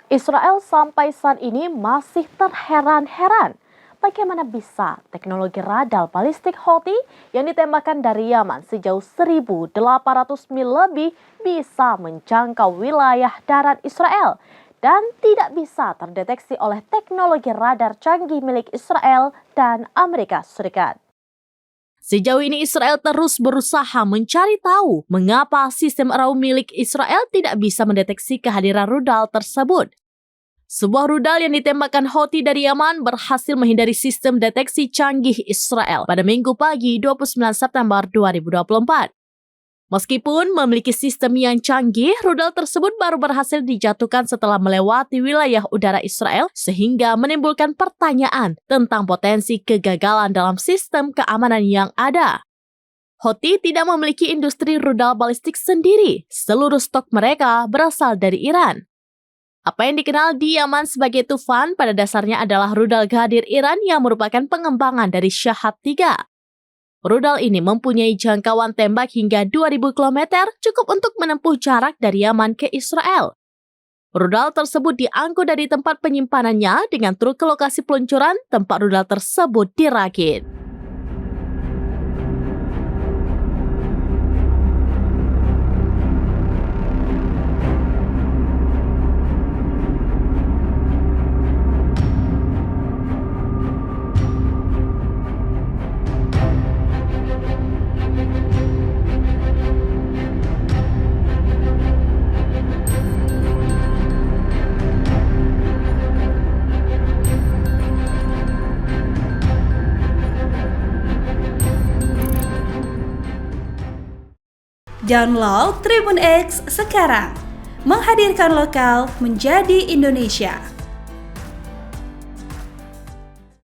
Israel sampai saat ini masih terheran-heran bagaimana bisa teknologi radar balistik Houthi yang ditembakkan dari Yaman sejauh 1.800 mil lebih bisa menjangkau wilayah darat Israel dan tidak bisa terdeteksi oleh teknologi radar canggih milik Israel dan Amerika Serikat. Sejauh ini Israel terus berusaha mencari tahu mengapa sistem raw milik Israel tidak bisa mendeteksi kehadiran rudal tersebut. Sebuah rudal yang ditembakkan Houthi dari Yaman berhasil menghindari sistem deteksi canggih Israel pada Minggu pagi 29 September 2024. Meskipun memiliki sistem yang canggih, rudal tersebut baru berhasil dijatuhkan setelah melewati wilayah udara Israel sehingga menimbulkan pertanyaan tentang potensi kegagalan dalam sistem keamanan yang ada. Houthi tidak memiliki industri rudal balistik sendiri, seluruh stok mereka berasal dari Iran. Apa yang dikenal di Yaman sebagai Tufan pada dasarnya adalah rudal Ghadir Iran yang merupakan pengembangan dari Shahab-3. Rudal ini mempunyai jangkauan tembak hingga 2.000 km, cukup untuk menempuh jarak dari Yaman ke Israel. Rudal tersebut diangkut dari tempat penyimpanannya dengan truk ke lokasi peluncuran tempat rudal tersebut dirakit. Download Tribun X sekarang, menghadirkan lokal menjadi Indonesia.